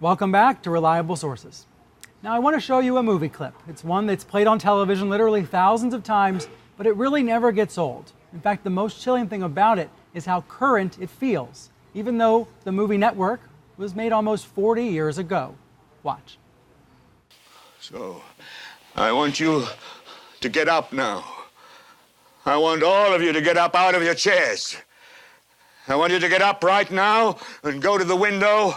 Welcome back to Reliable Sources. Now I want to show you a movie clip. It's one that's played on television literally thousands of times, but it really never gets old. In fact, the most chilling thing about it is how current it feels, even though the movie Network was made almost 40 years ago. Watch. So, I want you to get up now. I want all of you to get up out of your chairs. I want you to get up right now and go to the window,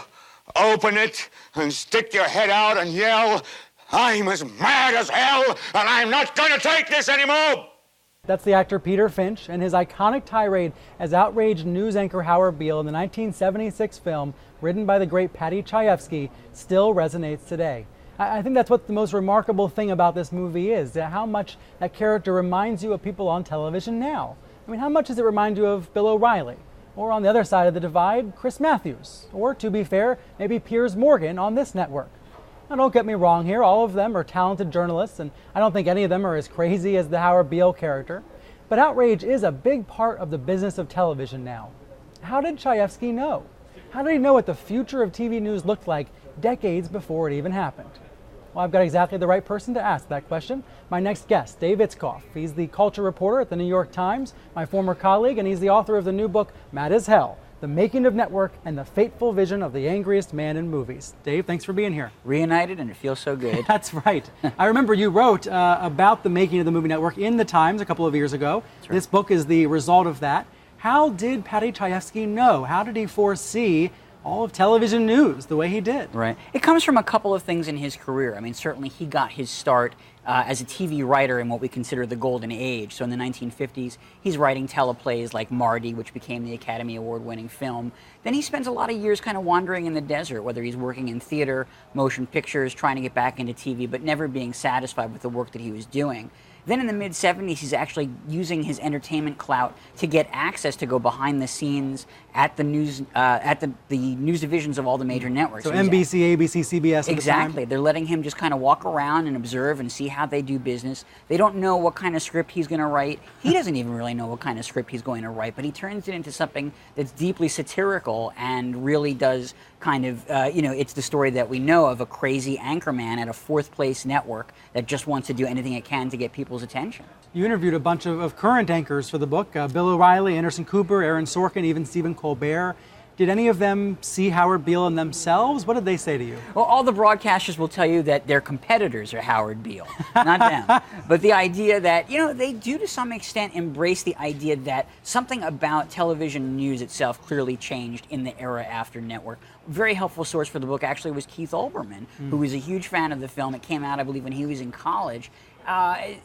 open it, and stick your head out and yell, "I'm as mad as hell, and I'm not gonna take this anymore!" That's the actor Peter Finch, and his iconic tirade as outraged news anchor Howard Beale in the 1976 film, written by the great Paddy Chayefsky, still resonates today. I think that's what the most remarkable thing about this movie is, how much that character reminds you of people on television now. I mean, how much does it remind you of Bill O'Reilly? Or on the other side of the divide, Chris Matthews? Or, to be fair, maybe Piers Morgan on this network? Now, don't get me wrong here, all of them are talented journalists, and I don't think any of them are as crazy as the Howard Beale character. But outrage is a big part of the business of television now. How did Chayefsky know? How did he know what the future of TV news looked like decades before it even happened? Well, I've got exactly the right person to ask that question. My next guest, Dave Itzkoff. He's the culture reporter at the New York Times, my former colleague, and he's the author of the new book, Mad as Hell, The Making of Network and the Fateful Vision of the Angriest Man in Movies. Dave, thanks for being here. Reunited, and it feels so good. That's right. I remember you wrote about the making of the movie Network in the Times a couple of years ago. That's right. This book is the result of that. How did Paddy Chayefsky know? How did he foresee all of television news the way he did? Right. It comes from a couple of things in his career. I mean, certainly he got his start as a TV writer in what we consider the golden age. So in the 1950s, he's writing teleplays like Marty, which became the Academy Award-winning film. Then he spends a lot of years kind of wandering in the desert, whether he's working in theater, motion pictures, trying to get back into TV, but never being satisfied with the work that he was doing. Then in the mid-70s, he's actually using his entertainment clout to get access to go behind the scenes at the news divisions of all the major networks. So NBC, ABC, CBS. Exactly. They're letting him just kind of walk around and observe and see how they do business. They don't know what kind of script he's going to write. He doesn't even really know what kind of script he's going to write, but he turns it into something that's deeply satirical and really does kind of, it's the story that we know of a crazy anchorman at a fourth-place network that just wants to do anything it can to get people's attention. You interviewed a bunch of current anchors for the book, Bill O'Reilly, Anderson Cooper, Aaron Sorkin, even Stephen Colbert. Did any of them see Howard Beale in themselves? What did they say to you? Well, all the broadcasters will tell you that their competitors are Howard Beale, not them. But the idea that, they do to some extent embrace the idea that something about television news itself clearly changed in the era after Network. A very helpful source for the book actually was Keith Olbermann, who was a huge fan of the film. It came out, I believe, when he was in college.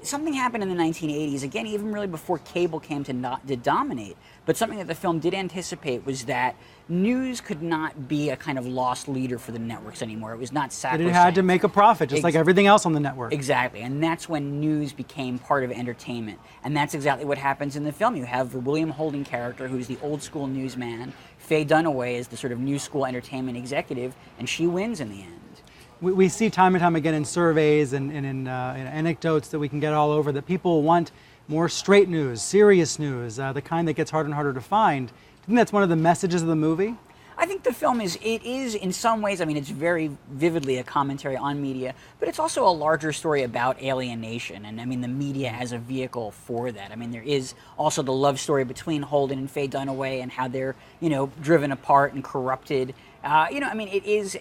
Something happened in the 1980s, again, even really before cable came to dominate. But something that the film did anticipate was that news could not be a kind of lost leader for the networks anymore. It was not sacrosanct. It had to make a profit, just like everything else on the network. Exactly, and that's when news became part of entertainment. And that's exactly what happens in the film. You have the William Holden character, who's the old school newsman. Faye Dunaway is the sort of new school entertainment executive, and she wins in the end. We see time and time again in surveys and in anecdotes that we can get all over that people want more straight news, serious news, the kind that gets harder and harder to find. Do you think that's one of the messages of the movie? I think the film is in some ways, it's very vividly a commentary on media, but it's also a larger story about alienation, and the media as a vehicle for that. There is also the love story between Holden and Faye Dunaway and how they're, driven apart and corrupted. It is,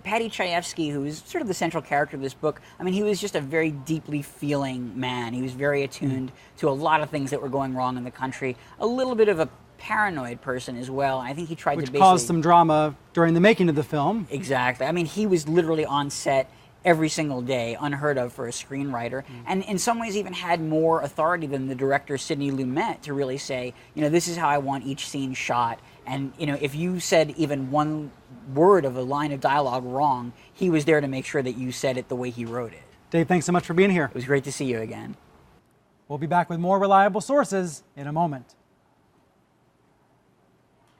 Paddy Chayefsky, who is sort of the central character of this book, he was just a very deeply feeling man. He was very attuned to a lot of things that were going wrong in the country, a little bit of a paranoid person as well. I think he tried to basically... Which caused some drama during the making of the film. Exactly. He was literally on set every single day, unheard of for a screenwriter, and in some ways even had more authority than the director Sidney Lumet to really say, this is how I want each scene shot, and if you said even one word of a line of dialogue wrong, he was there to make sure that you said it the way he wrote it. Dave, thanks so much for being here. It was great to see you again. We'll be back with more Reliable Sources in a moment.